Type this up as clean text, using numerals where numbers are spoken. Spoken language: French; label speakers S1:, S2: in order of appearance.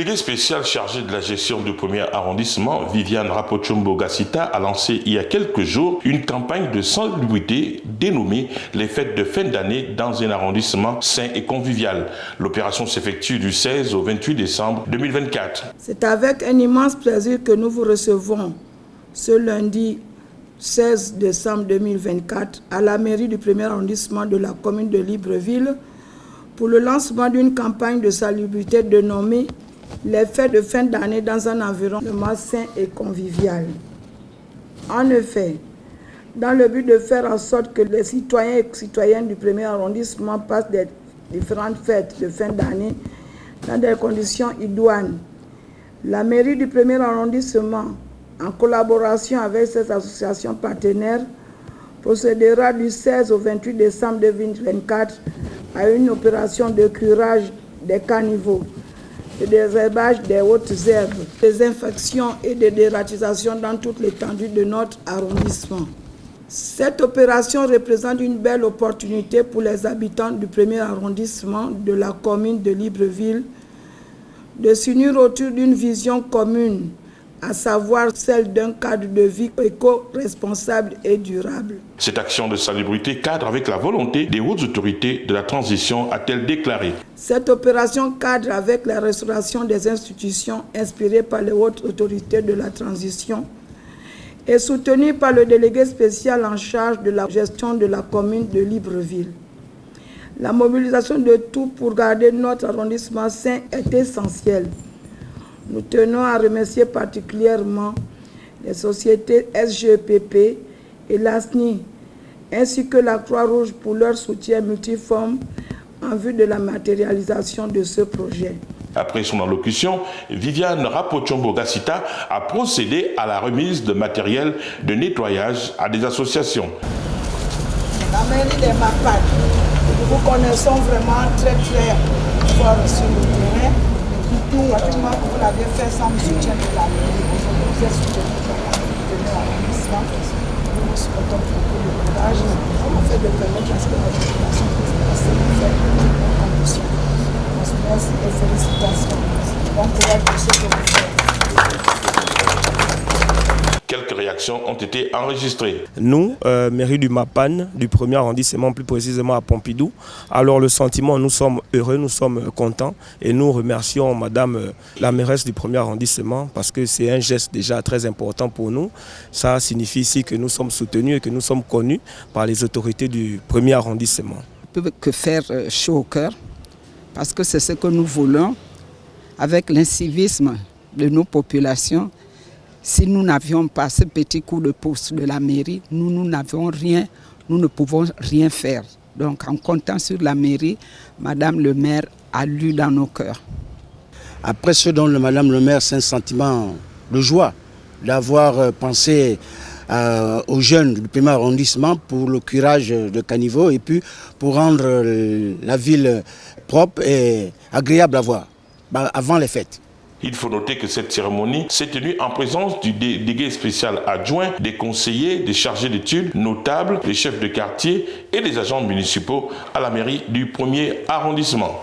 S1: délégué spécial chargé de la gestion du premier arrondissement, Viviane Rapochombo-Gassita, a lancé il y a quelques jours une campagne de salubrité dénommée les fêtes de fin d'année dans un arrondissement sain et convivial. L'opération s'effectue du 16 au 28 décembre 2024.
S2: C'est avec un immense plaisir que nous vous recevons ce lundi 16 décembre 2024 à la mairie du premier arrondissement de la commune de Libreville pour le lancement d'une campagne de salubrité dénommée les fêtes de fin d'année dans un environnement sain et convivial. En effet, dans le but de faire en sorte que les citoyens et citoyennes du premier arrondissement passent des différentes fêtes de fin d'année dans des conditions idoines, la mairie du premier arrondissement, en collaboration avec ses associations partenaires, procédera du 16 au 28 décembre 2024 à une opération de curage des caniveaux, de désherbage des hautes herbes, des infections et de dératisation dans toute l'étendue de notre arrondissement. Cette opération représente une belle opportunité pour les habitants du premier arrondissement de la commune de Libreville de s'unir autour d'une vision commune, à savoir celle d'un cadre de vie éco-responsable et durable.
S1: Cette action de salubrité cadre avec la volonté des hautes autorités de la transition, a-t-elle déclaré.
S2: Cette opération cadre avec la restauration des institutions inspirées par les hautes autorités de la transition et soutenue par le délégué spécial en charge de la gestion de la commune de Libreville. La mobilisation de tout pour garder notre arrondissement sain est essentielle. Nous tenons à remercier particulièrement les sociétés SGPP et l'ASNI, ainsi que la Croix-Rouge pour leur soutien multiforme en vue de la matérialisation de ce projet.
S1: Après son allocution, Viviane Rapochombo-Gassita a procédé à la remise de matériel de nettoyage à des associations.
S2: La mairie des Mapan, nous vous connaissons vraiment très fort sur le terrain. Nous, rapidement, vous l'avez fait sans le soutien de la mairie. Aujourd'hui, vous êtes soutenu par la mairie de l'arrondissement. Nous vous souhaitons beaucoup de courage afin de permettre à ce que notre population puisse passer les fêtes dans de bonnes conditions. Merci et félicitations. Bon courage pour ce que vous faites.
S1: Quelques réactions ont été enregistrées.
S3: Nous, mairie du Mapan, du premier arrondissement, plus précisément à Pompidou, alors le sentiment, nous sommes heureux, nous sommes contents et nous remercions madame la mairesse du premier arrondissement parce que c'est un geste déjà très important pour nous. Ça signifie ici que nous sommes soutenus et que nous sommes connus par les autorités du premier arrondissement.
S4: On ne peut que faire chaud au cœur parce que c'est ce que nous voulons avec l'incivisme de nos populations. Si nous n'avions pas ce petit coup de pouce de la mairie, nous n'avions rien, nous ne pouvons rien faire. Donc en comptant sur la mairie, madame le maire a lu dans nos cœurs.
S5: Après ce dont madame le maire, c'est un sentiment de joie d'avoir pensé aux jeunes du premier arrondissement pour le curage de caniveaux et puis pour rendre la ville propre et agréable à voir avant les fêtes.
S1: Il faut noter que cette cérémonie s'est tenue en présence du délégué spécial adjoint, des conseillers, des chargés d'études, notables, des chefs de quartier et des agents municipaux à la mairie du premier arrondissement.